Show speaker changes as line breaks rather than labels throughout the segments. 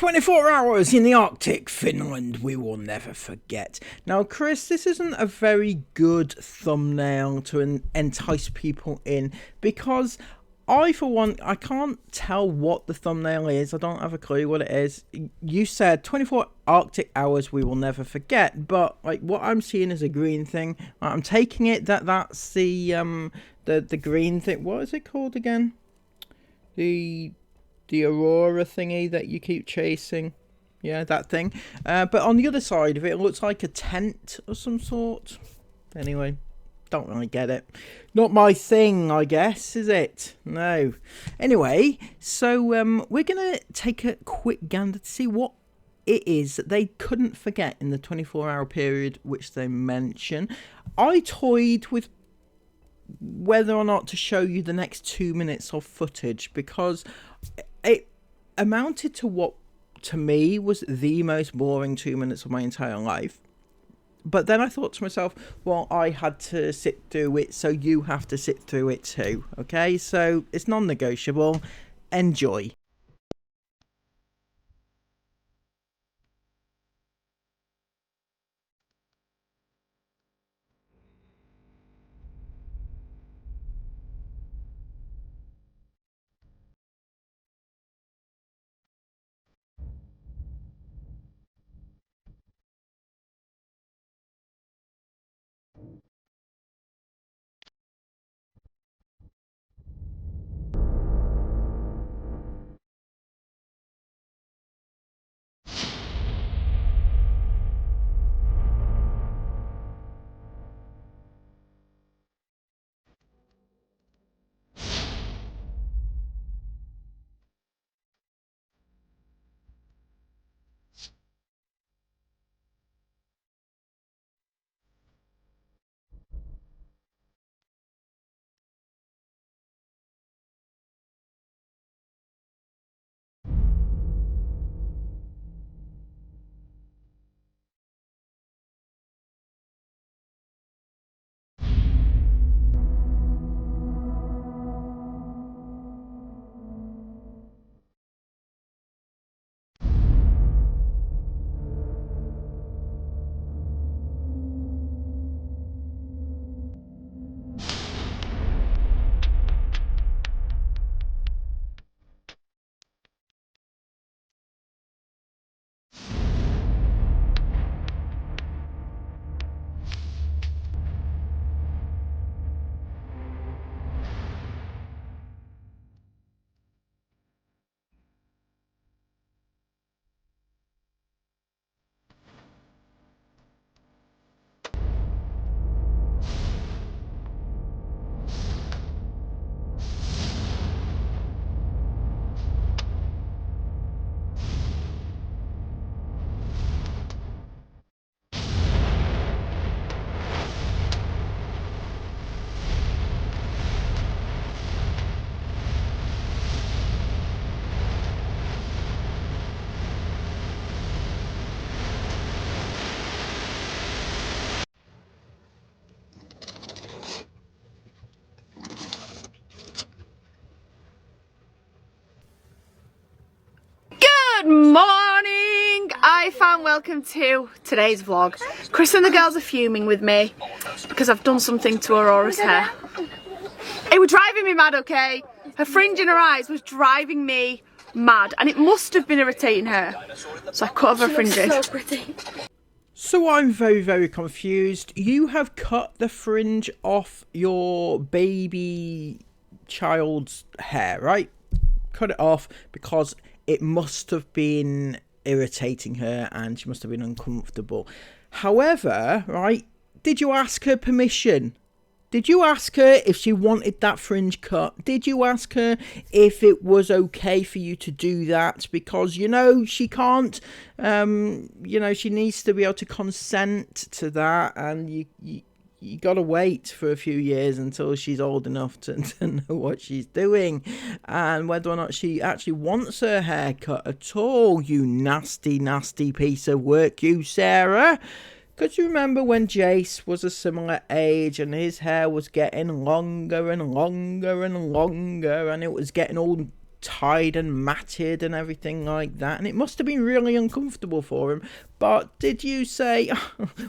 24 hours in the Arctic, Finland, we will never forget. Now, Chris, this isn't a very good thumbnail to entice people in because for one, I can't tell what the thumbnail is. I don't have a clue what it is. You said 24 Arctic hours we will never forget, but like what I'm seeing is a green thing. I'm taking it that's the green thing. What is it called again? The aurora thingy that you keep chasing. Yeah, that thing. But on the other side of it, it looks like a tent of some sort. Anyway, don't really get it. Not my thing, I guess, is it? No. Anyway, so we're going to take a quick gander to see what it is that they couldn't forget in the 24-hour period which they mention. I toyed with whether or not to show you the next 2 minutes of footage because it amounted to what to me was the most boring 2 minutes of my entire life. But then I thought to myself, well, I had to sit through it, so you have to sit through it too. Okay, so it's non-negotiable. Enjoy.
Good morning! Welcome to today's vlog. Chris and the girls are fuming with me because I've done something to Aurora's hair. It was driving me mad, okay? Her fringe in her eyes was driving me mad and it must have been irritating her. So I cut off her fringes.
So pretty.
So I'm very, very confused. You have cut the fringe off your baby child's hair, right? Cut it off because it must have been irritating her and she must have been uncomfortable. However, right, did you ask her permission? Did you ask her if she wanted that fringe cut? Did you ask her if it was okay for you to do that? Because, you know, she can't, she needs to be able to consent to that. And you got to wait for a few years until she's old enough to know what she's doing. And whether or not she actually wants her hair cut at all. You nasty, nasty piece of work, you, Sarah. Because you remember when Jace was a similar age and his hair was getting longer and longer and longer and it was getting all tied and matted and everything like that, and it must have been really uncomfortable for him. But did you say,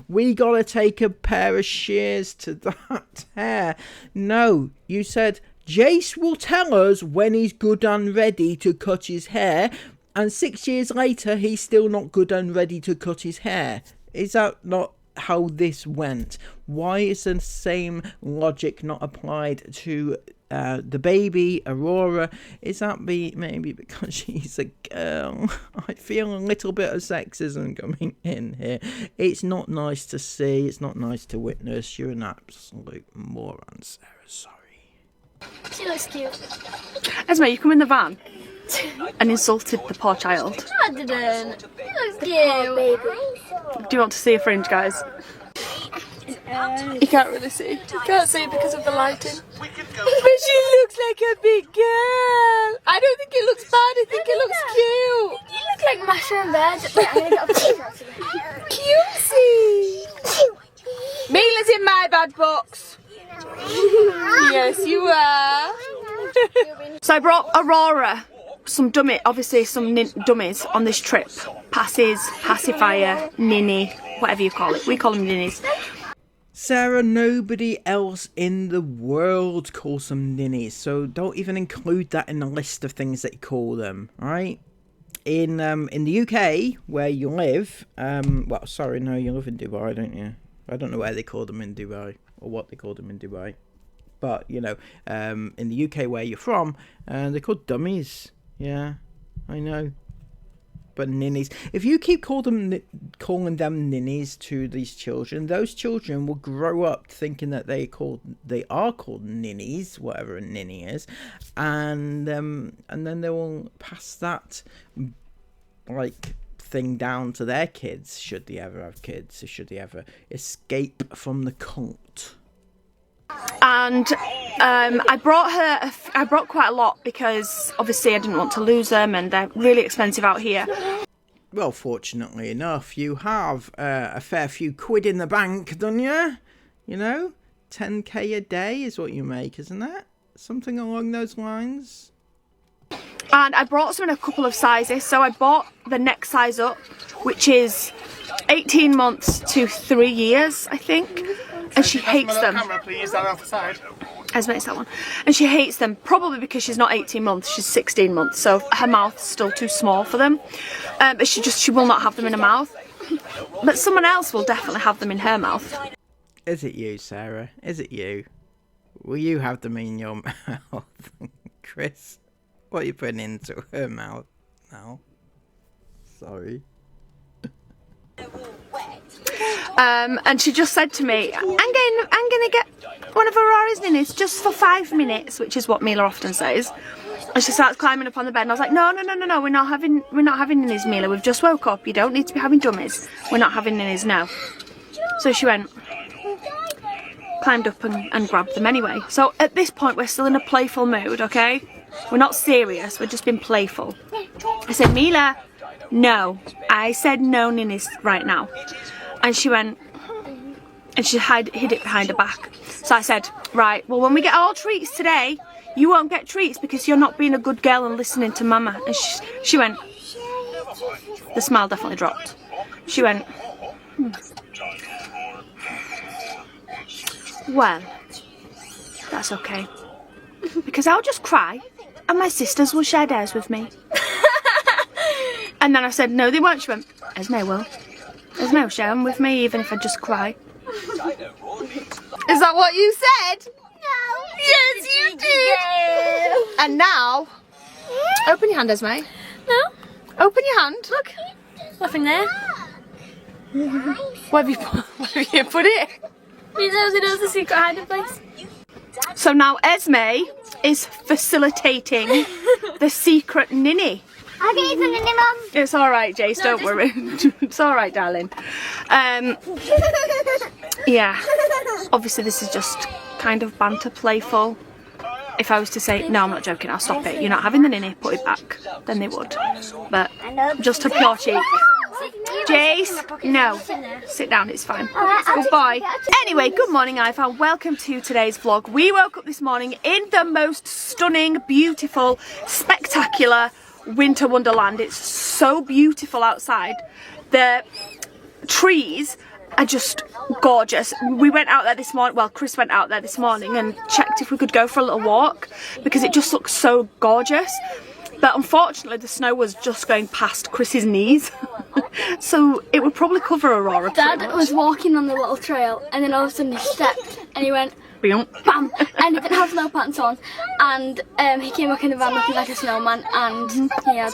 we gotta take a pair of shears to that hair? No, you said, Jace will tell us when he's good and ready to cut his hair, and 6 years later he's still not good and ready to cut his hair. Is that not how this went? Why is the same logic not applied to the baby Aurora? Is that maybe because she's a girl? I feel a little bit of sexism coming in here. It's not nice to see, it's not nice to witness. You're an absolute moron, Sarah. Sorry.
She looks cute.
Esme, you come in the van and insulted the poor child.
I didn't. She looks cute.
Do you want to see a fringe, guys? You can't really see. You can't see because of the lighting. But she looks like a big girl. I don't think it looks bad. I think it looks cute.
You look like Masha in bed. Wait, I'm gonna get a picture of you.
Cutesy. Mila's in my bad books. Yes, you are. So I brought Aurora some dummies on this trip. Passes, pacifier, ninny, whatever you call it. We call them ninnies.
Sarah, nobody else in the world calls them ninnies, so don't even include that in the list of things that you call them, right? In the UK, where you live, well, sorry, no, you live in Dubai, don't you? I don't know where they call them in Dubai, or what they call them in Dubai. But, you know, in the UK where you're from, they're called dummies. Yeah, I know. But ninnies, if you keep calling them ninnies to these children, those children will grow up thinking that they are called ninnies, whatever a ninny is, and then they will pass that like thing down to their kids, should they ever have kids, or should they ever escape from the cult.
And I brought quite a lot because obviously I didn't want to lose them, and they're really expensive out here.
Well, fortunately enough, you have a fair few quid in the bank, don't you? You know, 10k a day is what you make, isn't it? Something along those lines.
And I brought some in a couple of sizes. So I bought the next size up, which is 18 months to 3 years, I think. And she hates them.
Camera, please, that off the side.
Esme, it's that one. And she hates them, probably because she's not 18 months, she's 16 months. So her mouth's still too small for them. But she will not have them in her mouth. But someone else will definitely have them in her mouth.
Is it you, Sarah? Is it you? Will you have them in your mouth? Chris, what are you putting into her mouth now? Sorry.
And she just said to me, I'm gonna get one of Aurora's ninnies just for 5 minutes, which is what Mila often says. And she starts climbing up on the bed, and I was like, no, we're not having ninnies, Mila. We've just woke up. You don't need to be having dummies. We're not having ninnies now. So she went, climbed up and grabbed them anyway. So at this point, we're still in a playful mood, okay? We're not serious. We're just being playful. I said, Mila, no. I said no ninnies right now. And she went, and she hid it behind her back. So I said, right, well, when we get all treats today, you won't get treats because you're not being a good girl and listening to Mama. And she went, the smile definitely dropped. She went, well, that's okay. Because I'll just cry and my sisters will share theirs with me. And then I said, no, they won't. She went, Esme will. Esme will share them with me even if I just cry. Is that what you said?
No.
Yes, you did. And now, open your hand, Esme.
No.
Open your hand.
Look. Nothing there.
Where have you put it?
It knows the secret hiding place.
So now Esme is facilitating the secret ninny.
I'll get you some ninny, Mum.
It's alright, Jace, don't worry. It's alright, darling. Yeah. Obviously this is just kind of banter, playful. If I was to say, no, I'm not joking, I'll stop it. You're not having the ninny, put it back. Then they would. But just a pure cheek. Jace, no. Sit down, it's fine. Goodbye. Anyway, good morning, iFan. Welcome to today's vlog. We woke up this morning in the most stunning, beautiful, spectacular winter wonderland. It's so beautiful outside. The trees are just gorgeous. We went out there this morning, well, Chris went out there this morning and checked if we could go for a little walk because it just looks so gorgeous. But unfortunately the snow was just going past Chris's knees. So it would probably cover Aurora.
Dad was walking on the little trail and then all of a sudden he stepped and he went bam, and he didn't have snow pants on, and he came back in the van looking like a snowman, and he had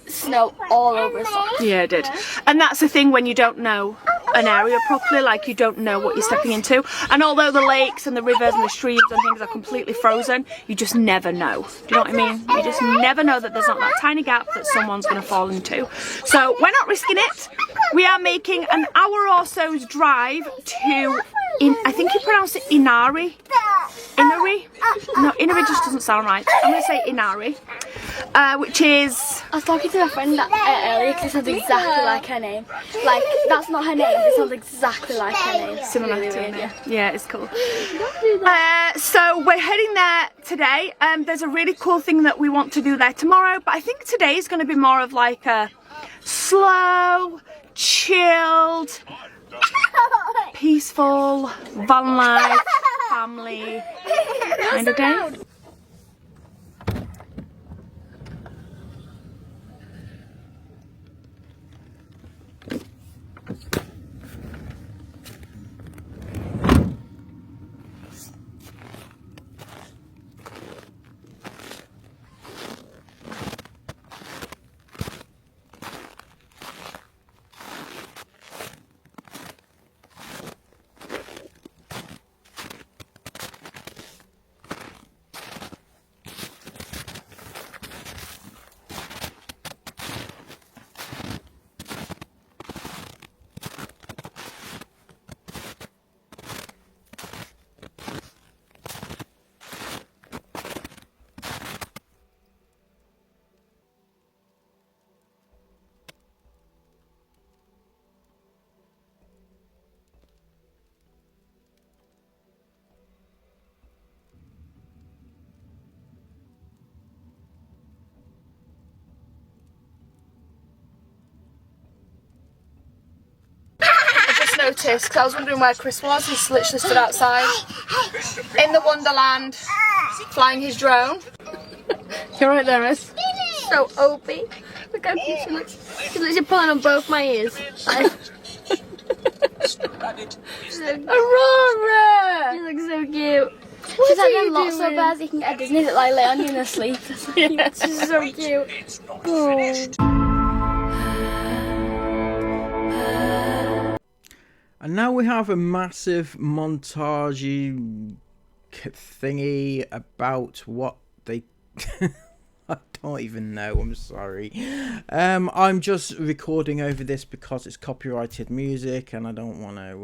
snow all over his socks.
Yeah, it did. And that's the thing when you don't know an area properly, like you don't know what you're stepping into. And although the lakes and the rivers and the streams and things are completely frozen, you just never know. Do you know what I mean? You just never know that there's not that tiny gap that someone's going to fall into. So we're not risking it. We are making an hour or so's drive to, I think you pronounce it Inari. Inari? No, Inari just doesn't sound right. I'm going to say Inari, which is...
I was talking to a friend earlier because it sounds exactly like her name. Like, that's not her name, it sounds exactly like her name.
Similar to her name. Yeah, it's cool. So we're heading there today. There's a really cool thing that we want to do there tomorrow, but I think today is going to be more of like a slow, chilled, peaceful, van life, family kind of day. Noticed because I was wondering where Chris was. He's literally stood outside in the wonderland flying his drone.
You're right there, Miss. So Opie. Look how cute she looks. She's literally pulling on both my ears.
Aurora!
She looks so cute. She's like them lots of bears you can get at Disney that like lay on you in their sleep. Yeah. She's so cute. Oh.
And now we have a massive montage thingy about what they... I don't even know, I'm sorry. I'm just recording over this because it's copyrighted music and I don't want to,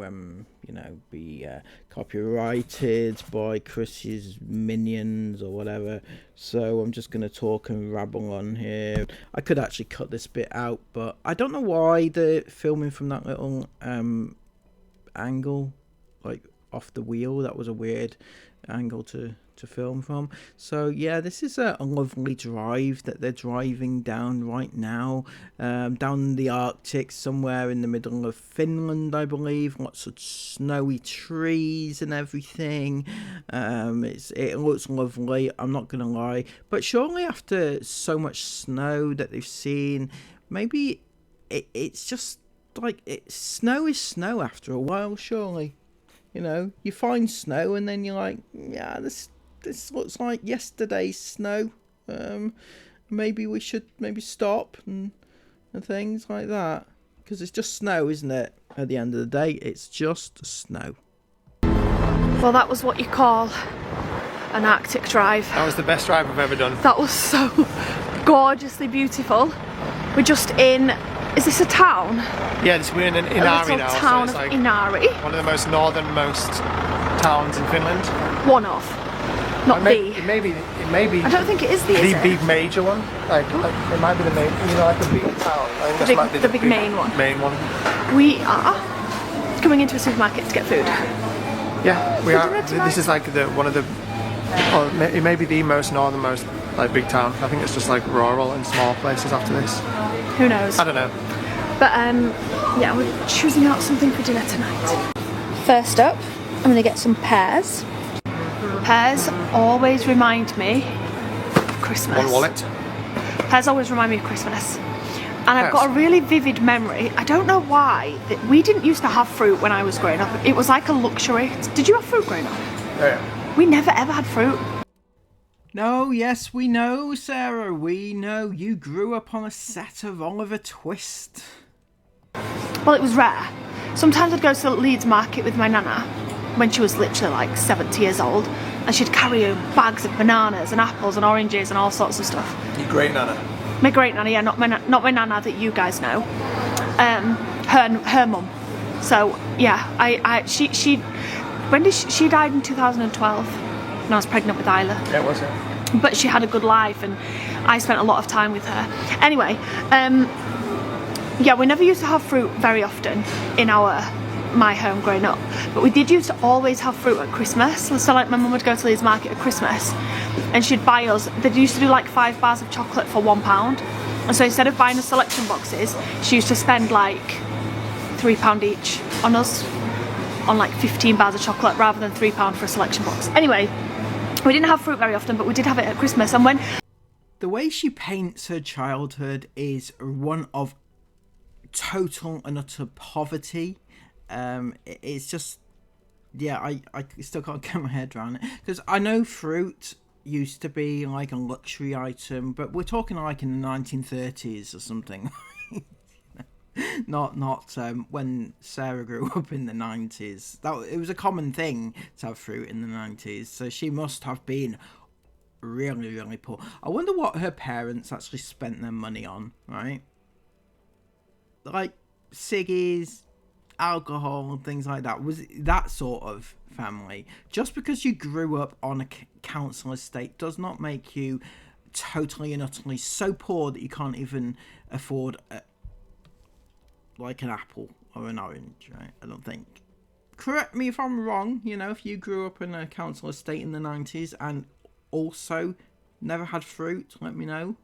you know, be copyrighted by Chris's minions or whatever. So I'm just going to talk and rabble on here. I could actually cut this bit out, but I don't know why they're filming from that little... angle, like off the wheel. That was a weird angle to film from. So yeah, this is a lovely drive that they're driving down right now, down the Arctic, somewhere in the middle of Finland, I believe. Lots of snowy trees and everything. It looks lovely, I'm not gonna lie, but surely after so much snow that they've seen, maybe it's just like snow is snow after a while, surely. You know, you find snow and then you're like, yeah, this looks like yesterday's snow. Maybe we should stop and things like that, because it's just snow, isn't it? At the end of the day, it's just snow.
Well, that was what you call an Arctic drive.
That was the best drive I've ever done.
That was so gorgeously beautiful. We're just in, is this a town?
Yeah, we're in Inari now.
A little town of Inari.
One of the most northernmost towns in Finland.
One of. Not the.
Maybe it may be.
I don't think it is the
big major one. Like it might be the main. You know, like the big town. I think this might be
the big main one.
Main one.
We are coming into a supermarket to get food.
Yeah, we are. This is like one of the. Or it may be the most northernmost like big town. I think it's just like rural and small places after this.
Who knows?
I don't know.
But yeah, we're choosing out something for dinner tonight. First up, I'm going to get some pears. Pears always remind me of Christmas.
One wallet.
Pears always remind me of Christmas. And I've got a really vivid memory. I don't know why. That we didn't used to have fruit when I was growing up. It was like a luxury. Did you have fruit growing up?
Yeah.
We never ever had fruit.
No, yes, we know, Sarah. We know you grew up on a set of Oliver Twist.
Well, it was rare. Sometimes I'd go to the Leeds market with my nana when she was literally like 70 years old, and she'd carry bags of bananas and apples and oranges and all sorts of stuff.
Your great nana.
My great nana, yeah, not my nana that you guys know. Her mum. So yeah, she died in 2012 when I was pregnant with Isla.
Yeah, was it?
But she had a good life, and I spent a lot of time with her. Anyway, yeah, we never used to have fruit very often in my home growing up, but we did used to always have fruit at Christmas. So like my mum would go to Leeds market at Christmas and she'd buy us, they used to do like 5 bars of chocolate for £1, and so instead of buying us selection boxes, she used to spend like £3 each on us, on like 15 bars of chocolate rather than £3 for a selection box. Anyway, we didn't have fruit very often, but we did have it at Christmas. And when
the way she paints her childhood is one of total and utter poverty. It's just, yeah, I still can't get my head around it, because I know fruit used to be like a luxury item, but we're talking like in the 1930s or something. not when Sarah grew up in the 90s. It was a common thing to have fruit in the 90s, so she must have been really, really poor. I wonder what her parents actually spent their money on, right? Like ciggies, alcohol and things like that. Was that sort of family? Just because you grew up on a council estate does not make you totally and utterly so poor that you can't even afford like an apple or an orange, right? I don't think. Correct me if I'm wrong, you know, if you grew up in a council estate in the 90s and also never had fruit, let me know.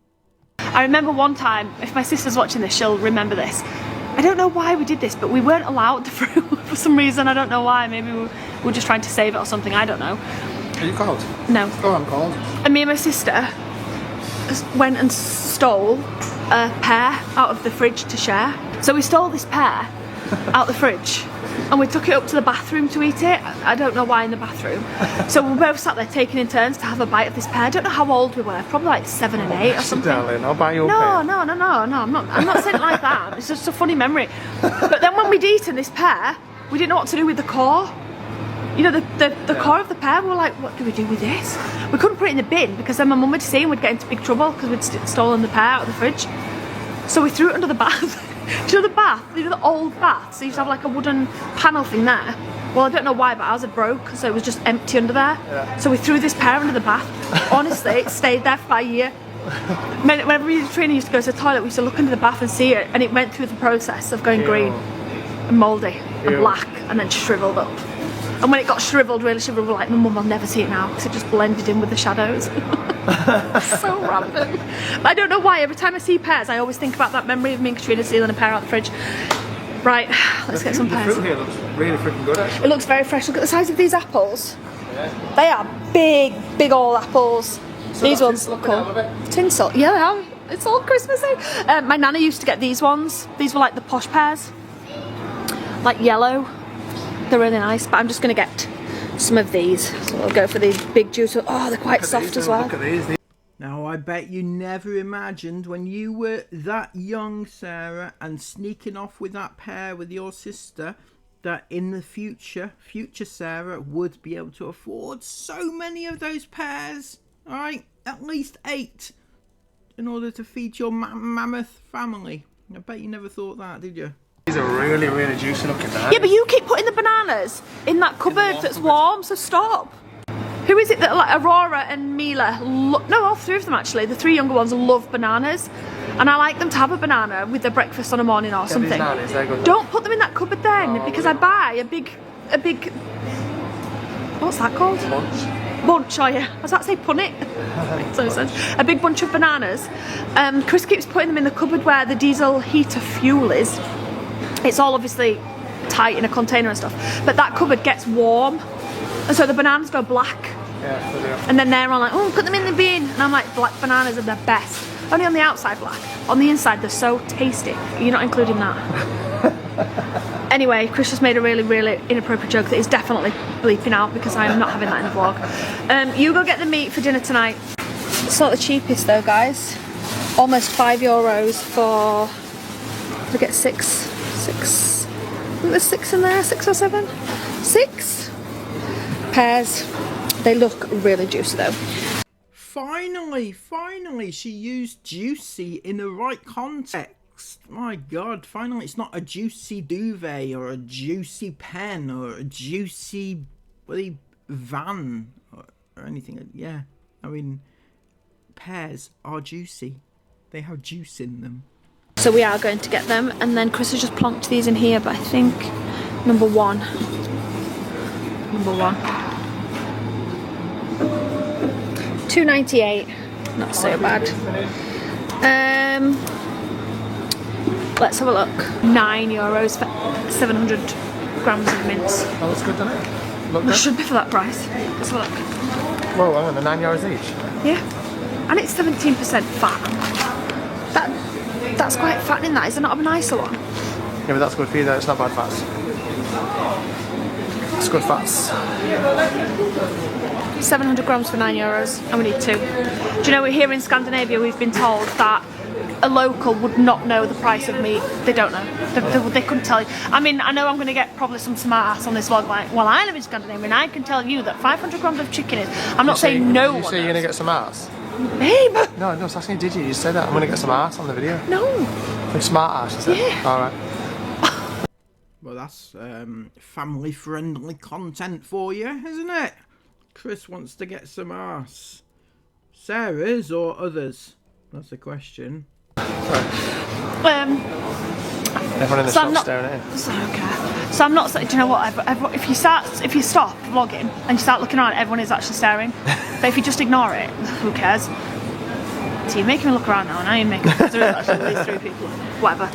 I remember one time, if my sister's watching this, she'll remember this. I don't know why we did this, but we weren't allowed the fruit for some reason. I don't know why. Maybe we were just trying to save it or something. I don't know.
Are you cold?
No.
Oh, I'm cold.
And me and my sister went and stole a pear out of the fridge to share. So we stole this pear out the fridge and we took it up to the bathroom to eat it. I don't know why in the bathroom. So we both sat there taking in turns to have a bite of this pear. I don't know how old we were, probably like 7 and 8 or something.
Darling, I'll buy you a
No,
pear.
no, I'm not saying it like that. It's just a funny memory. But then when we'd eaten this pear, we didn't know what to do with the core. You know, the core of the pear, we were like, what do we do with this? We couldn't put it in the bin because then my mum would see and we'd get into big trouble because we'd stolen the pear out of the fridge. So we threw it under the bath. Do you know the bath? You know the old bath? So you used to have like a wooden panel thing there. Well, I don't know why, but ours had broke, so it was just empty under there. Yeah. So we threw this pear under the bath. Honestly, it stayed there for about a year. Whenever we did training, used to go to the toilet, we used to look into the bath and see it, and it went through the process of going green and mouldy and black and then shriveled up. And when it got shriveled, really shriveled, we were like, my mum will never see it now because it just blended in with the shadows. So random. But I don't know why, every time I see pears, I always think about that memory of me and Katrina stealing a pear out of the fridge. Right, let's get some pears.
The fruit here looks really freaking good, actually.
It looks very fresh. Look at the size of these apples. Yeah. They are big old apples. So these ones look cool. Tinsel, yeah, they are. It's all Christmassy. My nana used to get these ones. These were like the posh pears. Like yellow. They're really nice, but I'm just going to get some of these. So we'll go for these big juice. Oh, they're quite soft as well.
Look at these.
Now, I bet you never imagined when you were that young, Sarah, and sneaking off with that pear with your sister, that in the future Sarah would be able to afford so many of those pears. All right, at least 8, in order to feed your mammoth family. I bet you never thought that, did you?
These are really, really juicy looking.
Yeah, but you keep putting the bananas in that cupboard that's warm, so stop. Who is it that, like, Aurora and Mila, no, all three of them actually, the three younger ones love bananas. And I like them to have a banana with their breakfast on a morning or something.
Nannies, they're good.
Don't put them in that cupboard then, because I buy a big, what's that called? Bunch, oh yeah. I was about to say punnet. So a big bunch of bananas. Chris keeps putting them in the cupboard where the diesel heater fuel is. It's all obviously tight in a container and stuff, but that cupboard gets warm, and so the bananas go black.
Yeah, they do.
And then they're all like, oh, put them in the bin. And I'm like, black bananas are the best. Only on the outside black. On the inside, they're so tasty. You're not including that. Anyway, Chris just made a really, really inappropriate joke that is definitely bleeping out because I am not having that in the vlog. You go get the meat for dinner tonight. It's not the cheapest though, guys. Almost €5 for, I get six. I think there's 6 in there, 6 or 7? 6 pairs. They look really juicy though.
Finally, she used juicy in the right context. My God, finally, it's not a juicy duvet or a juicy pen or a juicy bloody van or anything. Yeah, I mean, pears are juicy. They have juice in them.
So we are going to get them, and then Chris has just plonked these in here, but I think number one. $2.98, not so bad. Let's have a look. €9 for 700 grams of mince.
That looks good, doesn't it? Look
It
good.
should be for that price. Let's have a look.
Whoa, hang on, they're €9 each.
Yeah, and it's 17% fat. That's quite fattening. That is it not a nicer one?
Yeah, but that's good for you though, it's not bad fats. It's good fats.
700 grams for €9, and we need 2. Do you know, here in Scandinavia we've been told that a local would not know the price of meat. They don't know. They couldn't tell you. I mean, I know I'm going to get probably some smart ass on this vlog, like, well, I live in Scandinavia and I can tell you that 500 grams of chicken is. I'm not saying no one.
You say you're going to get some ass?
Babe!
No, I was asking you, did you? You said that. I'm going to get some ass on the video.
No.
Like smart ass, you said?
Yeah.
Alright.
Well, that's family-friendly content for you, isn't it? Chris wants to get some arse. Sarah's or others? That's the question.
Everyone in the shop's staring at you.
So, okay. So I'm not. Do you know what? If you stop vlogging and you start looking around, everyone is actually staring. But if you just ignore it, who cares? So you're making me look around now, and I am making. Because there is actually these 3 people. Whatever.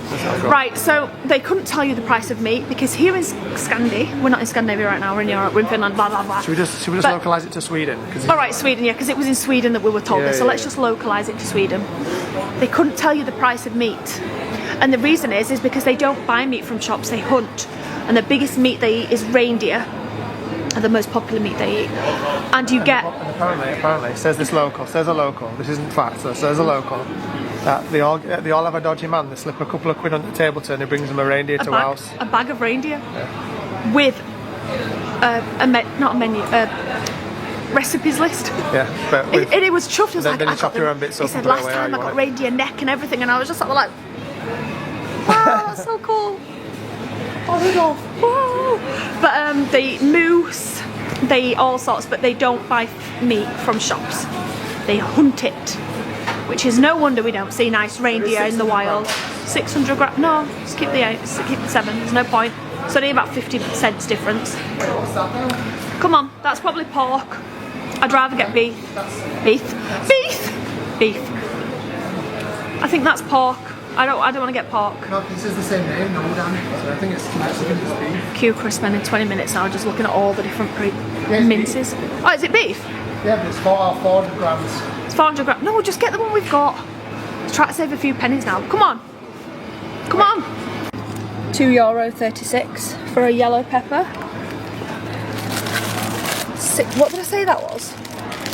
Right. So they couldn't tell you the price of meat because here in Scandi, we're not in Scandinavia right now. We're in Europe. We're in Finland. Blah blah blah.
Should we just localise it to Sweden?
All right, Sweden. Yeah, because it was in Sweden that we were told this. So let's just localise it to Sweden. They couldn't tell you the price of meat. And the reason is because they don't buy meat from shops, they hunt. And the biggest meat they eat is reindeer, are the most popular meat they eat. And you get...
And apparently, says this local, says a local, this isn't fact, so says a local, that they all have a dodgy man, they slip a couple of quid on the table to and he brings them a reindeer to a house.
A bag of reindeer? Yeah. With recipes list.
Yeah, but
it was chuffed. It was
then you chop your own bits up.
He said last time I got reindeer neck and everything, and I was just sort of like, wow, that's so cool. Oh my god, wow. But they moose, they eat all sorts, but they don't buy meat from shops. They hunt it, which is no wonder we don't see nice reindeer in the wild. 600 grams. No, just keep the 8, keep the 7. There's no point. It's only about 50 cents difference. Come on, that's probably pork. I'd rather get beef. Beef. I think that's pork. I don't want to get pork.
No, this is the same name, no, damn it. So I think it's Mexican, it's beef.
Cue Chris spending 20 minutes now just looking at all the different minces. Oh, is it beef?
Yeah, but it's 400 grams.
It's 400 grams. No, just get the one we've got. Let's try to save a few pennies now. Come on. Come on. €2.36 for a yellow pepper. What did I say that was?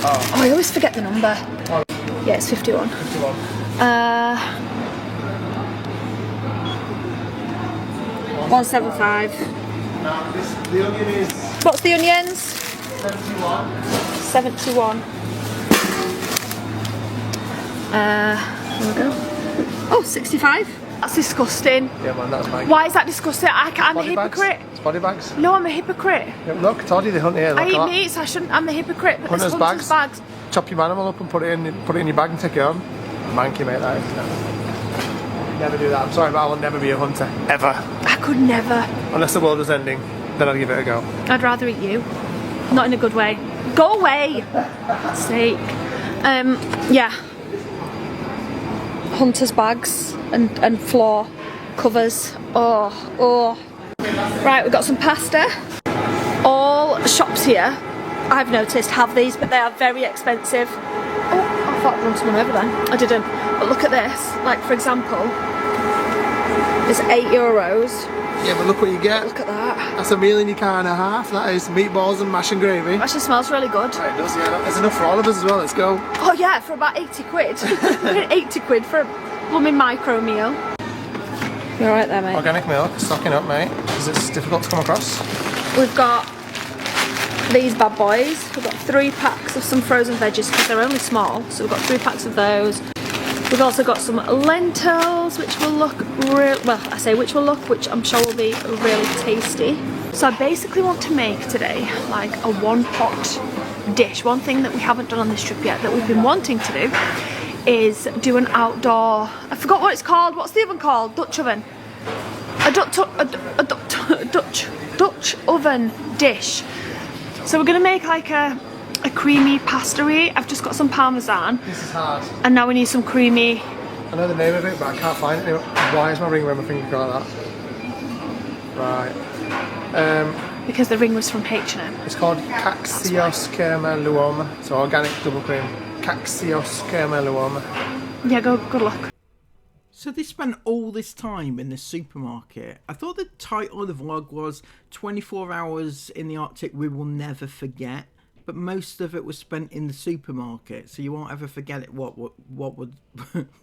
Oh, I always forget the number. Yeah, it's 51.
51.
$1.75.
The onion is...
What's the onions?
71.
71. There we go. Oh, 65. That's disgusting.
Yeah, man, that's mine.
Why is that disgusting? I'm a hypocrite.
It's body bags.
No, I'm a hypocrite.
Yeah, look, I told you they hunt here.
I eat meat, so I shouldn't. I'm a hypocrite. But
Hunter's
hunter's bags.
Chop your animal up and put it in your bag and take it home. Manky, mate, that is. No. Never do that. I'm sorry, but I will never be a hunter. Ever.
I could never.
Unless the world was ending, then I'd give it a go.
I'd rather eat you. Not in a good way. Go away! For God's sake. Yeah. Hunter's bags and floor covers. Oh. Right, we've got some pasta. All shops here, I've noticed, have these, but they are very expensive. Oh, I thought I'd run someone over then. I didn't. But look at this. Like, for example, it's €8.
Yeah, but look what you get.
Look at that.
That's a meal in your car and a half. That is meatballs and mash and gravy.
It actually smells really good.
Right, it does, yeah. There's enough for all of us as well. Let's go.
Oh yeah, for about 80 quid. 80 quid for a blooming micro meal. You're right there, mate.
Organic milk, stocking up, mate, because it's difficult to come across.
We've got these bad boys. We've got 3 packs of some frozen veggies because they're only small. So we've got 3 packs of those. We've also got some lentils, which will look real. Well, I say which will look, which I'm sure will be really tasty. So I basically want to make today like a one-pot dish. One thing that we haven't done on this trip yet that we've been wanting to do is do an outdoor. I forgot what it's called. What's the oven called? Dutch oven. A Dutch oven dish. So we're gonna make like a creamy pasta-y. I've just got some parmesan.
This is hard.
And now we need some creamy.
I know the name of it, but I can't find it anymore. Why is my ring around my finger like that? Right.
Because the ring was from H&M.
It's called Caxios Kerma Luoma. So organic double cream. Caxios Kerma Luoma.
Yeah, good luck.
So they spent all this time in the supermarket. I thought the title of the vlog was 24 hours in the Arctic we will never forget. But most of it was spent in the supermarket, so you won't ever forget it. What would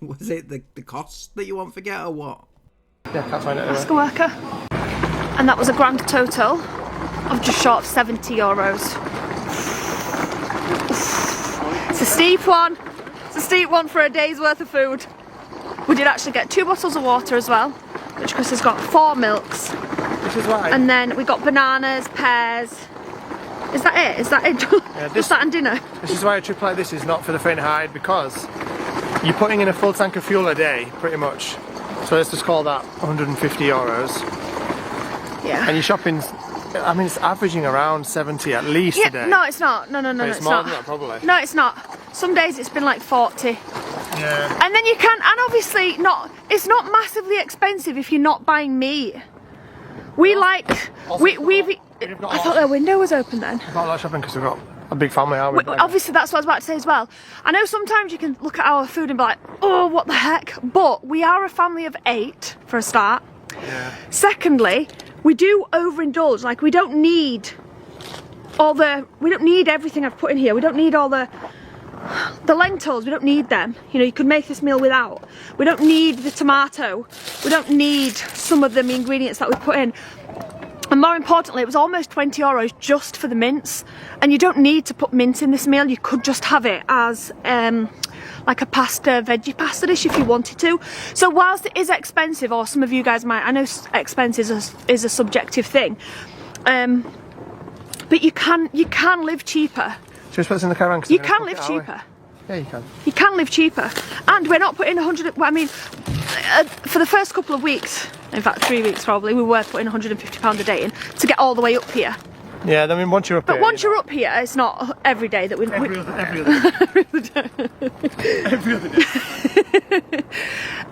was it the cost that you won't forget, or what?
Yeah, can't find it anyway.
Ask a worker. And that was a grand total of just short of €70. It's a steep one. It's a steep one for a day's worth of food. We did actually get 2 bottles of water as well, which Chris has got 4 milks.
This is why.
And then we got bananas, pears. Is that it? Is that it?
Yeah,
just that and dinner?
This is why a trip like this is not for the faint-hearted, because you're putting in a full tank of fuel a day, pretty much. So let's just call that €150.
Yeah.
And your shopping's, I mean, it's averaging around 70 at least a day.
No, it's not. No,
it's more than that, probably.
No, it's not. Some days it's been like 40.
Yeah.
And then you can, and obviously it's not massively expensive if you're not buying meat. We like, I thought their window was open then.
We've got a lot of shopping because we've got a big family, aren't we?
Obviously that's what I was about to say as well. I know sometimes you can look at our food and be like, oh, what the heck? But we are a family of 8 for a start.
Yeah.
Secondly, we do overindulge. Like we don't need everything I've put in here. We don't need all the lentils, we don't need them. You know, you could make this meal without. We don't need the tomato. We don't need some of the ingredients that we put in. And more importantly, it was almost €20 just for the mince. And you don't need to put mince in this meal. You could just have it as like a veggie pasta dish if you wanted to. So whilst it is expensive, or some of you guys might, I know expense is a subjective thing, but you can live cheaper.
Should we put this in the caravan?
You can live cheaper.
Yeah, you can.
You can live cheaper. And we're not putting 100, I mean, for the first couple of weeks, in fact 3 weeks probably, we were putting £150 a day in to get all the way up here.
Yeah, I mean, once you're up here.
But once you're up here, it's not every day that we...
Every other day. Every other day.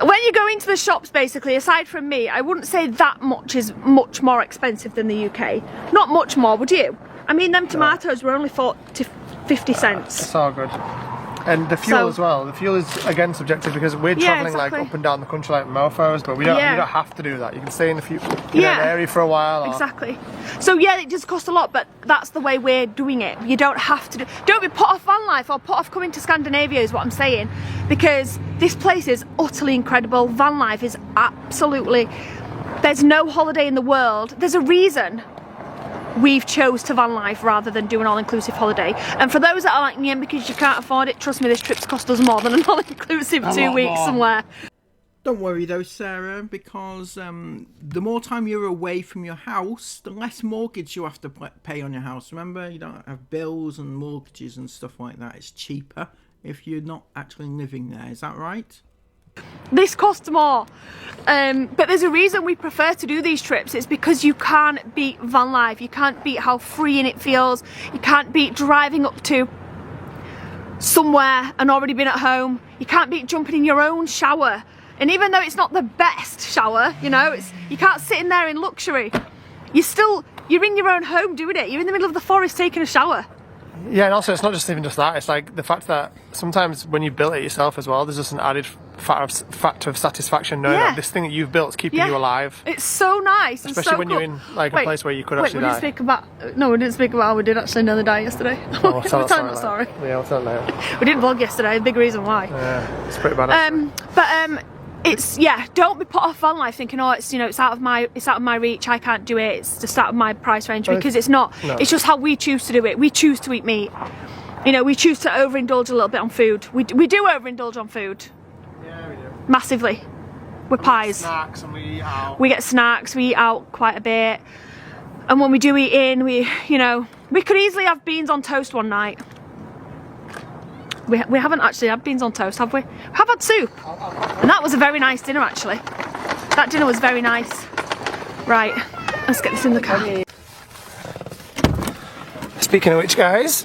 When you go into the shops, basically, aside from me, I wouldn't say that much is much more expensive than the UK. Not much more, would you? I mean, them tomatoes were only 40 to 50 cents.
It's all good. And the fuel as well. The fuel is again subjective because we're travelling like up and down the country like mofos, but we don't have to do that. You can stay in the area for a while.
Exactly. So yeah, it does cost a lot, but that's the way we're doing it. You don't have to don't be put off van life or put off coming to Scandinavia is what I'm saying, because this place is utterly incredible. Van life is absolutely, there's no holiday in the world. There's a reason we've chose to van life rather than do an all-inclusive holiday. And for those that are like, yeah, because you can't afford it, trust me, this trip's cost us more than an all-inclusive 2 weeks somewhere.
Don't worry though, Sarah, because the more time you're away from your house, the less mortgage you have to pay on your house. Remember, you don't have bills and mortgages and stuff like that. It's cheaper if you're not actually living there. Is that right?
This costs more, but there's a reason we prefer to do these trips. It's because you can't beat van life. You can't beat how freeing it feels. You can't beat driving up to somewhere and already been at home. You can't beat jumping in your own shower. And even though it's not the best shower, you know, you can't sit in there in luxury. You're in your own home doing it. You're in the middle of the forest taking a shower.
Yeah, and also it's not just even just that. It's like the fact that sometimes when you built it yourself as well, there's just an added factor of satisfaction knowing that this thing that you've built is keeping you alive.
It's so nice.
Especially
so
when you're in like a place where you could actually die.
We didn't speak about how we did actually nearly die yesterday.
Oh, we'll tell
that story.
Yeah, we'll tell it later.
We didn't vlog yesterday. Big reason why.
Yeah, it's pretty bad.
It's don't be put off van life thinking, oh, it's out of my reach, I can't do it, it's just out of my price range, because it's not. No. It's just how we choose to do it. We choose to eat meat. You know, we choose to overindulge a little bit on food. We do overindulge on food.
Yeah, we do.
Massively. We're pies.
Snacks and we eat out.
We get snacks, we eat out quite a bit. And when we do eat in, we could easily have beans on toast one night. We haven't actually had beans on toast, have we? We have had soup. And that was a very nice dinner, actually. That dinner was very nice. Right, let's get this in the car.
Speaking of which, guys,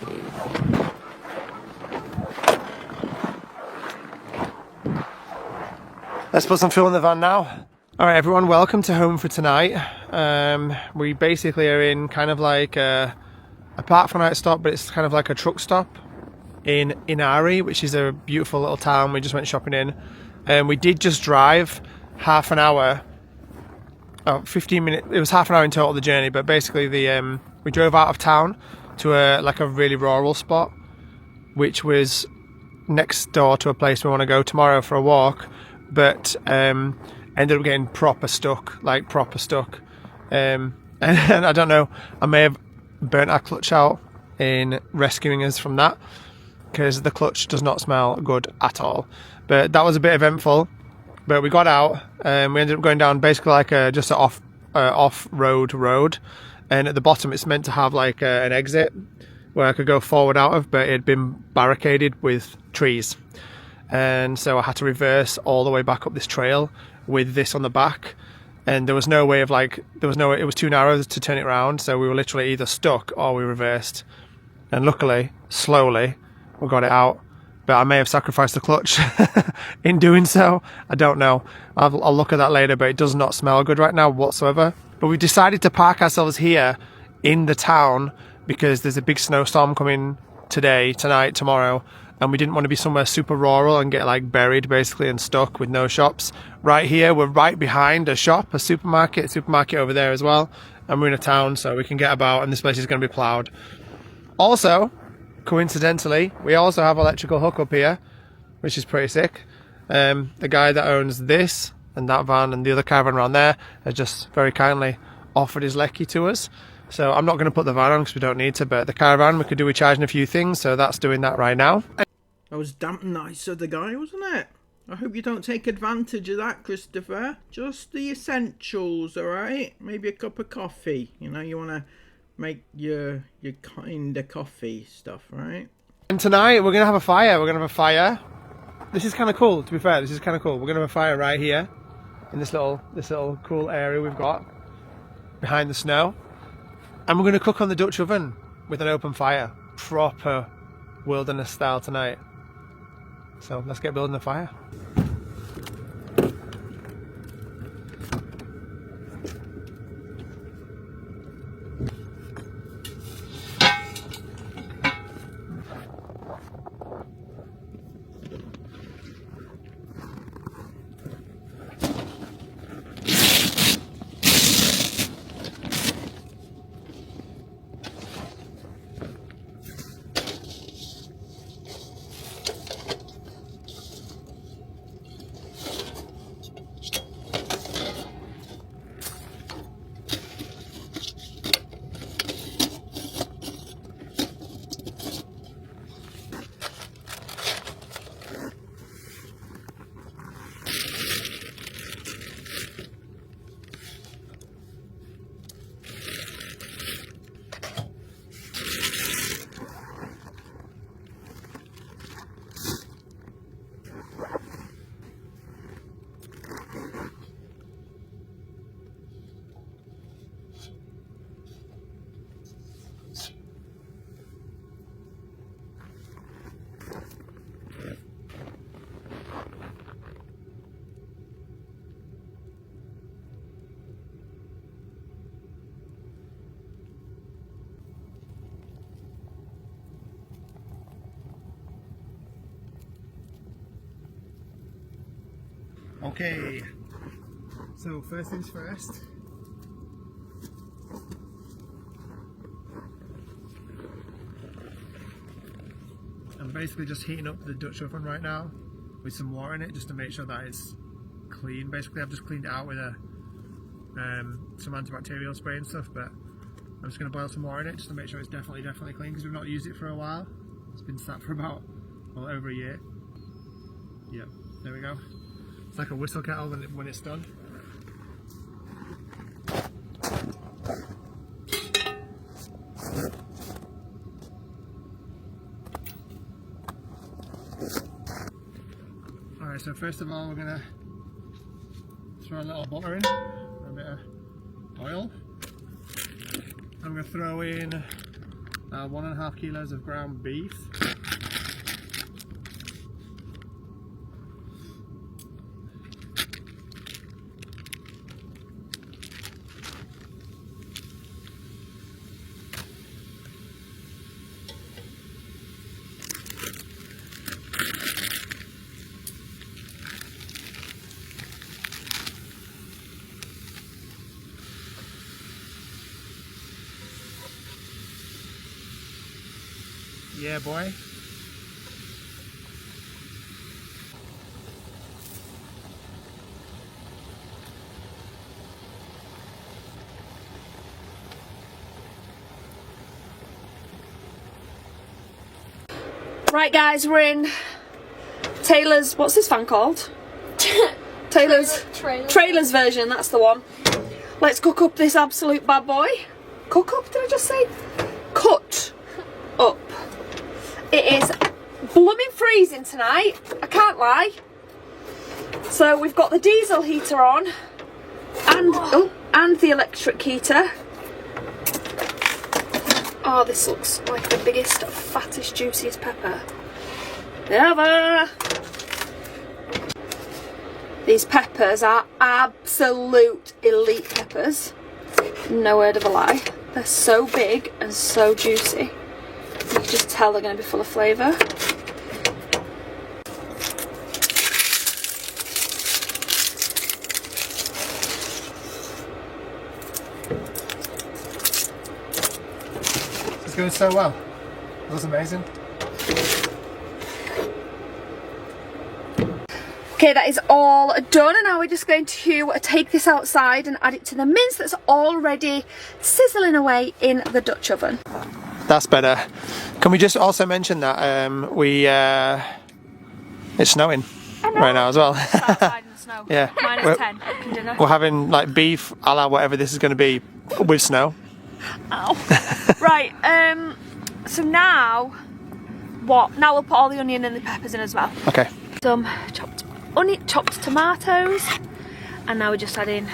let's put some fuel in the van now. Alright everyone, welcome to home for tonight. We basically are in kind of like a park for night stop, but it's kind of like a truck stop in Inghams, which is a beautiful little town we just went shopping in. And we did just drive half an hour, 15 minutes, it was half an hour in total the journey, but basically we drove out of town to a really rural spot, which was next door to a place we want to go tomorrow for a walk, but ended up getting proper stuck. And I don't know, I may have burnt our clutch out in rescuing us from that, because the clutch does not smell good at all. But that was a bit eventful. But we got out and we ended up going down basically like just an off-road road. And at the bottom it's meant to have like an exit where I could go forward out of, but it had been barricaded with trees. And so I had to reverse all the way back up this trail with this on the back. And there was no way of it was too narrow to turn it around. So we were literally either stuck or we reversed. And luckily, slowly, we got it out, but I may have sacrificed the clutch in doing so. I don't know. I'll look at that later, but it does not smell good right now whatsoever. But we decided to park ourselves here in the town because there's a big snowstorm coming tonight, tomorrow, and we didn't want to be somewhere super rural and get like buried basically and stuck with no shops. Right here, we're right behind a shop, a supermarket over there as well, and we're in a town so we can get about, and this place is going to be ploughed. Also, coincidentally, we also have electrical hookup here, which is pretty sick. The guy that owns this and that van and the other caravan around there has just very kindly offered his lecky to us. So I'm not going to put the van on because we don't need to, but the caravan we could do with charging a few things, so that's doing that right now.
That was damn nice of the guy, wasn't it? I hope you don't take advantage of that, Christopher. Just the essentials, alright? Maybe a cup of coffee. You know, you want to make your kind of coffee stuff, right?
And tonight we're going to have a fire. This is kind of cool, to be fair. This is kind of cool. We're going to have a fire right here in this little cool area we've got behind the snow. And we're going to cook on the Dutch oven with an open fire. Proper wilderness style tonight. So let's get building the fire. Okay, so first things first. I'm basically just heating up the Dutch oven right now with some water in it just to make sure that it's clean. Basically I've just cleaned it out with some antibacterial spray and stuff, but I'm just going to boil some water in it just to make sure it's definitely clean, because we've not used it for a while. It's been sat for about, well, over a year. Yep, there we go. It's like a whistle kettle when it's done. Alright, so first of all we're going to throw a little butter in, a bit of oil. I'm going to throw in 1.5 kilos of ground beef. Yeah, boy.
Right guys, we're in Taylor's, what's this fan called? Taylor's Trailers version, that's the one. Let's cook up this absolute bad boy. Cook up, did I just say? Cut up. It is blooming freezing tonight, I can't lie. So we've got the diesel heater on and the electric heater. Oh, this looks like the biggest, fattest, juiciest pepper ever. These peppers are absolute elite peppers. No word of a lie. They're so big and so juicy. You can just tell they're going to be full of flavour.
It's going so well. That's amazing.
Okay, that is all done, and now we're just going to take this outside and add it to the mince that's already sizzling away in the Dutch oven.
That's better. Can we just also mention that it's snowing right now as well?
It's outside in the snow.
Yeah.
Minus 10 cooking dinner.
We're having like beef a la whatever this is going to be with snow.
Ow. Right, so now, what? Now we'll put all the onion and the peppers in as well.
Okay.
Some chopped tomatoes, and now we're just adding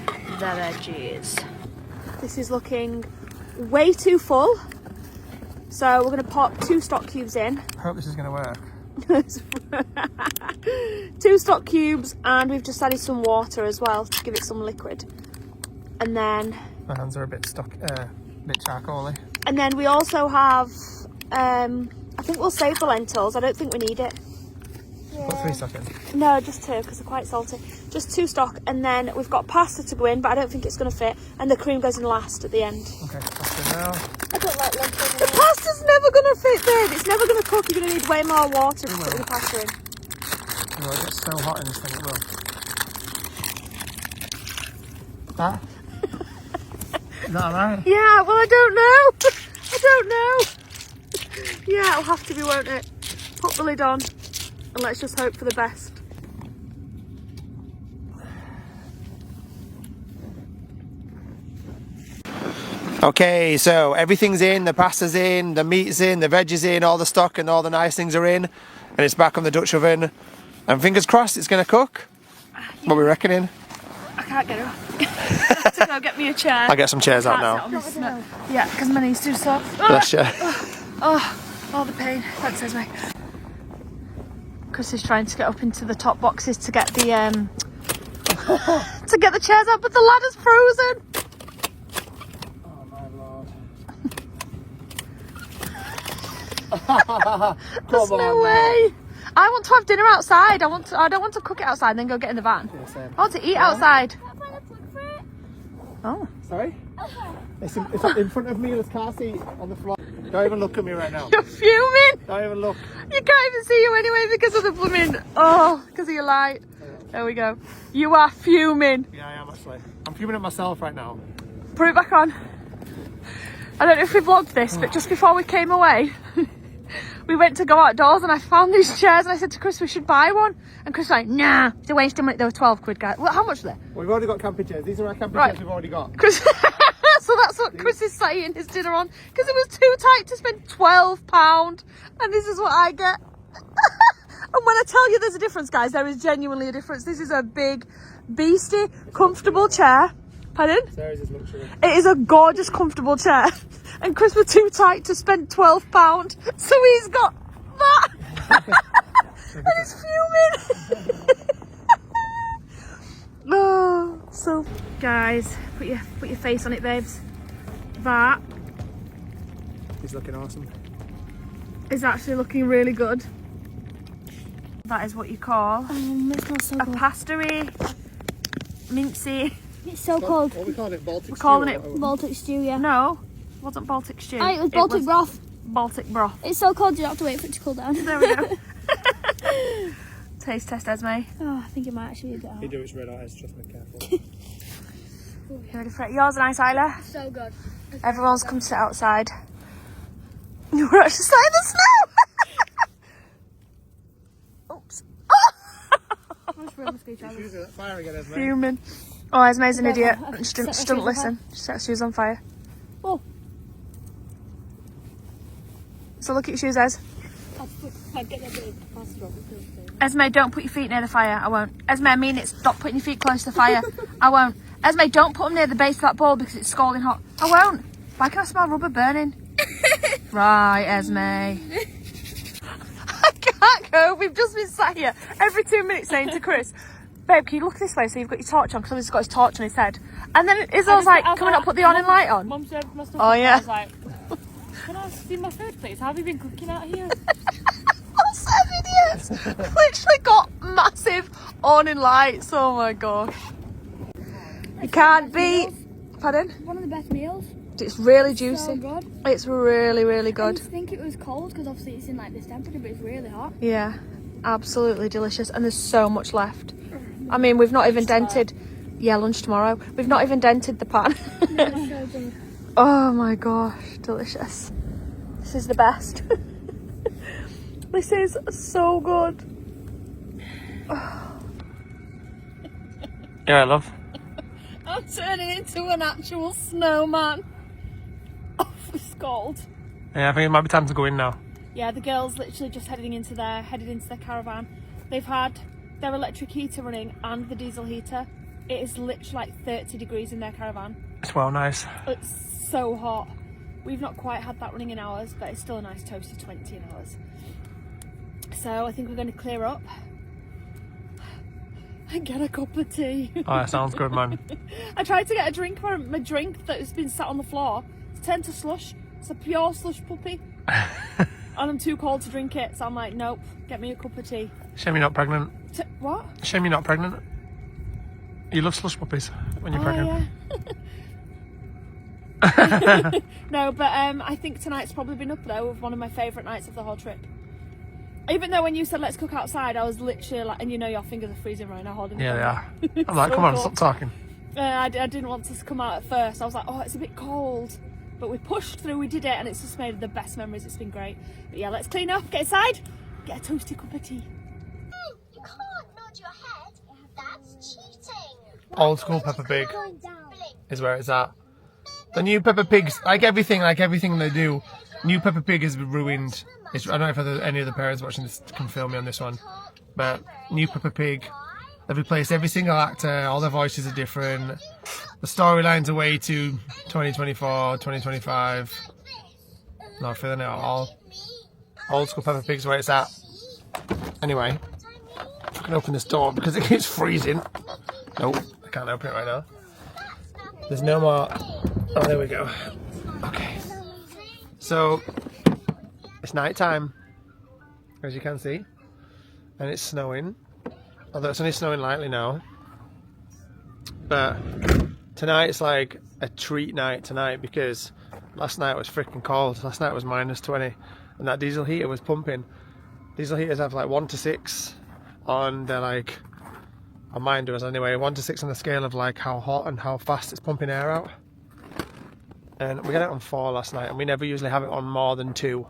the veggies. This is looking way too full, so we're going to pop 2 stock cubes in.
I hope this is going to work.
2 stock cubes, and we've just added some water as well to give it some liquid. And then
My hands are a bit stuck, bit charcoaly.
And then we also have, I think we'll save the lentils. I don't think we need it.
Put 3 stock in.
No, just 2 because they're quite salty. Just 2 stock, and then we've got pasta to go in, but I don't think it's going to fit. And the cream goes in last at the end.
Okay, pasta now.
I don't like lentils.
The pasta's never going to fit, babe. It's never going to cook. You're going to need way more water to put the pasta in.
Oh, it gets so hot in this thing, it will. That? Is that alright?
Yeah, well, I don't know. I don't know. Yeah, it'll have to be, won't it? Put the lid on, and let's just hope for the best.
Okay, so everything's in, the pasta's in, the meat's in, the veg is in, all the stock and all the nice things are in, and it's back on the Dutch oven. And fingers crossed it's going to cook.
Yeah.
What are we reckoning?
I can't get up. I have to go get me a chair.
I'll get some chairs out now.
Yeah, because my knee's too sore.
Bless you.
Oh, the pain. That says me. Chris is trying to get up into the top boxes to get the to get the chairs out, but the ladder's frozen.
Oh my lord.
There's no way. I want to have dinner outside. I don't want to cook it outside and then go get in the van.
Yeah, same.
I want to eat outside. Oh.
Sorry? It's in front of me in this car seat on the floor. Don't even look at me right now.
You're fuming.
Don't even look.
You can't even see you anyway because of the blooming, because of your light. There we go. You are fuming.
Yeah, I am actually. I'm fuming at myself right now.
Put it back on. I don't know if we vlogged this, but just before we came away, we went to go outdoors and I found these chairs and I said to Chris, we should buy one. And Chris was like, nah, they're wasting money. They were 12 quid, guys. Well, how much were they?
Well, we've already got camping chairs. These are our camping
Right.
chairs we've already got.
Chris, so that's what Chris is saying his dinner on because it was too tight to spend £12 and this is what I get. And when I tell you there's a difference, guys, there is genuinely a difference. This is a big, beastie, comfortable chair. Pardon?
Sarah's is luxury.
It is a gorgeous, comfortable chair. And Chris was too tight to spend £12, so he's got that. And he's fuming. Oh, so guys, put your face on it, babes. That
He's looking awesome.
is actually looking really good. That is what you call
It smells so
a
good.
pastery, mincy.
It's so cold.
What are we calling it? Baltic
We're calling
stew or
it-
what?
Baltic stew, yeah.
No, it wasn't Baltic stew.
It was Baltic broth.
Baltic broth.
It's so cold you don't have to wait for it to cool down.
There we go. Taste test, Esme.
Oh, I think it might actually be a bit
You
hot.
do, it's red eyes, trust me, careful.
You ready for it? Yours are nice, Isla.
So good.
Everyone's come sit outside. We're actually sat in the snow. Oops.
Shoes are that fire again, Esme.
Fuming. Oh, Esme's an
Yeah,
idiot.
I've
And she
set my
didn't
shoes on
listen. She set her shoes on fire.
Oh.
So look at your shoes, Ez. Esme, don't put your feet near the fire. I won't. Esme, I mean it. Stop putting your feet close to the fire. I won't. Esme, don't put them near the base of that bowl because it's scalding hot. I won't. Why can I smell rubber burning? Right, Esme. I can't go. We've just been sat here every 2 minutes saying to Chris, babe, can you look this way so you've got your torch on? Because he's got his torch on his head. And then Israel's like, can we not put the awning light on?
Mum served my stuff.
Oh, yeah.
I was like, can I see my food, please? How have you been cooking out here?
What's that idiots? Literally got massive awning lights. Oh my gosh. You can't beat. Pardon?
One of the best meals.
It's really
So
juicy.
good.
It's really, really
I
good.
used to think it was cold because obviously it's in like this temperature, but it's really hot.
Yeah, absolutely delicious. And there's so much left. I mean, we've not even dented. Yeah, lunch tomorrow. We've not even dented the pan.
It's so good.
Oh my gosh, delicious. This is the best. This is so good.
Yeah, love.
I'm turning into an actual snowman. Oh, it's cold.
Yeah, I think it might be time to go in now.
Yeah, the girls literally just headed into their caravan. They've had their electric heater running and the diesel heater. It is literally like 30 degrees in their caravan.
It's well nice.
It's so hot. We've not quite had that running in ours, but it's still a nice toasty 20 in ours. So I think we're going to clear up and get a cup of tea.
Oh, that sounds good, man.
I tried to get a drink for my drink that has been sat on the floor. It's turned to slush. It's a pure slush puppy. And I'm too cold to drink it, so I'm like, nope, get me a cup of tea.
Shame you're not pregnant.
What?
Shame you're not pregnant. You love slush puppies when you're pregnant.
Yeah. No, but I think tonight's probably been up there with one of my favourite nights of the whole trip. Even though when you said let's cook outside, I was literally like, and you know your fingers are freezing right now holding
Yeah,
the
they are. I'm like,
So
come on,
cool.
stop talking.
I didn't want to come out at first. I was like, oh, it's a bit cold. But we pushed through, we did it, and it's just made the best memories. It's been great. But yeah, let's clean up, get inside, get a toasty cup of tea.
You can't nod your head. That's cheating.
Old school Peppa Pig
Going down.
is where it's at. The new Peppa Pigs, like everything they do, new Peppa Pig has been ruined. I don't know if any of the parents watching this can feel me on this one, but new Peppa Pig, they've replaced every single actor, all their voices are different, the storylines are way too 2024, 2025. Not feeling it at all. Old school Peppa Pig's where it's at. Anyway, I can open this door because it keeps freezing. Nope, I can't open it right now. There's no more. Oh, there we go. Okay. So, it's night time, as you can see. and it's snowing. Although it's only snowing lightly now. But tonight it's like a treat night tonight, because last night was freaking cold. Last night was -20, and that diesel heater was pumping. Diesel heaters have like 1 to 6 on, they're like, on mine does anyway, 1 to 6 on the scale of like how hot and how fast it's pumping air out. And we got it on 4 last night, and we never usually have it on more than 2.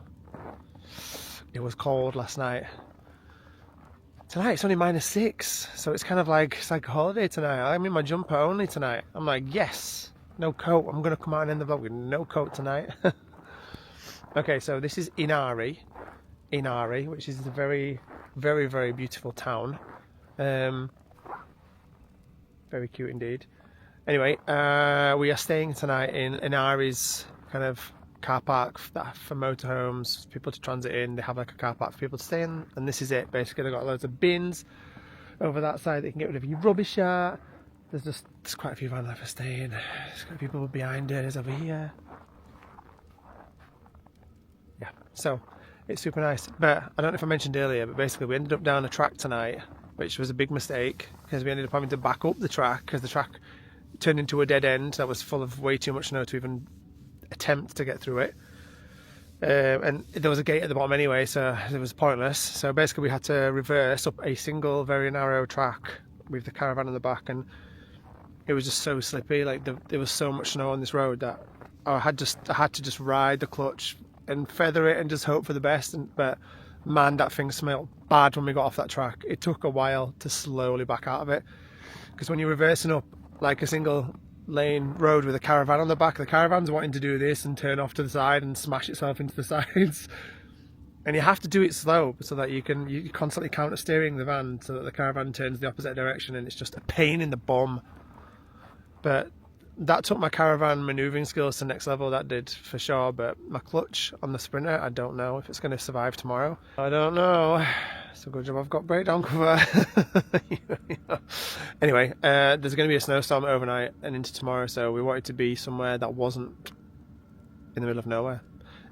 It was cold last night. Tonight it's only -6, so it's kind of like, it's like a holiday tonight. I'm in my jumper only tonight. I'm like, yes, no coat. I'm gonna come out and end the vlog with no coat tonight. Okay, so this is Inari, which is a very, very, very beautiful town. Very cute indeed. Anyway, we are staying tonight in Inari's kind of car park for motorhomes, people to transit in. They have like a car park for people to stay in, and this is it. Basically, they've got loads of bins over that side that you can get rid of your rubbish at. There's quite a few van life for staying. There's got people behind us over here. Yeah, so it's super nice. But I don't know if I mentioned earlier, but basically we ended up down a track tonight, which was a big mistake, because we ended up having to back up the track because the track turned into a dead end that was full of way too much snow to even attempt to get through it. And there was a gate at the bottom anyway, so it was pointless. So basically we had to reverse up a single very narrow track with the caravan in the back, and it was just so slippy. Like there was so much snow on this road that I had to just ride the clutch and feather it and just hope for the best. But man, that thing smelled bad when we got off that track. It took a while to slowly back out of it, because when you're reversing up like a single lane road with a caravan on the back, the caravan's wanting to do this and turn off to the side and smash itself into the sides, and you have to do it slow so that you constantly counter steering the van so that the caravan turns the opposite direction, and it's just a pain in the bum. But that took my caravan manoeuvring skills to the next level, that did for sure. But my clutch on the Sprinter, I don't know if it's going to survive tomorrow. I don't know. It's a good job I've got breakdown cover. Anyway, there's going to be a snowstorm overnight and into tomorrow, so we wanted to be somewhere that wasn't in the middle of nowhere,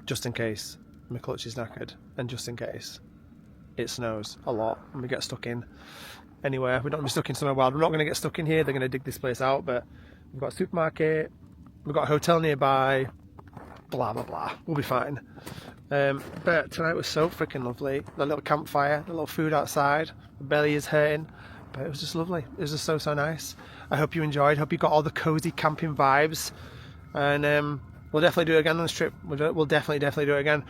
just in case my clutch is knackered, and just in case it snows a lot and we get stuck in anywhere. We don't want to be stuck in somewhere wild. We're not going to get stuck in here. They're going to dig this place out, but we've got a supermarket, we've got a hotel nearby, blah blah blah, we'll be fine. But tonight was so freaking lovely. The little campfire, the little food outside, the belly is hurting, but it was just lovely. It was just so nice. I hope you enjoyed, hope you got all the cozy camping vibes, and we'll definitely do it again on this trip. We'll definitely do it again.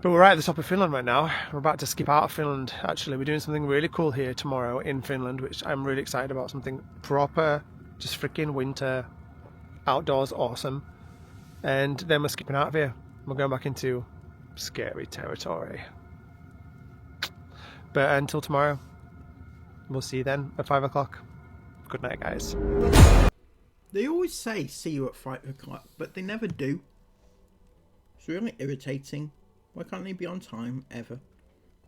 But we're right at the top of Finland right now. We're about to skip out of Finland. Actually, we're doing something really cool here tomorrow in Finland, which I'm really excited about. Something proper, just freaking winter, outdoors, awesome. And then we're skipping out of here. We're going back into scary territory. But until tomorrow, we'll see you then at 5 o'clock. Good night, guys.
They always say see you at 5 o'clock, but they never do. It's really irritating. Why can't they be on time ever?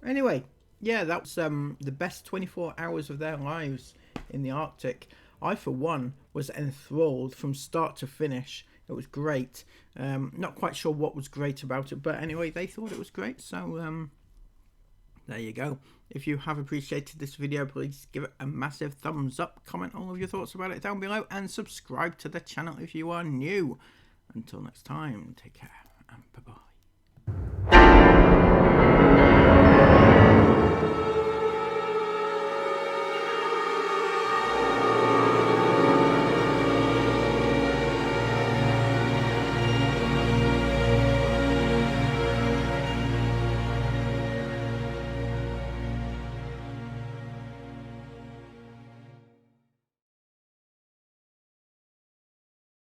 Anyway, yeah, that was the best 24 hours of their lives in the Arctic. I, for one, was enthralled from start to finish. It was great. Not quite sure what was great about it, but anyway, they thought it was great. So there you go. If you have appreciated this video, please give it a massive thumbs up. Comment all of your thoughts about it down below, and subscribe to the channel if you are new. Until next time, take care and bye-bye.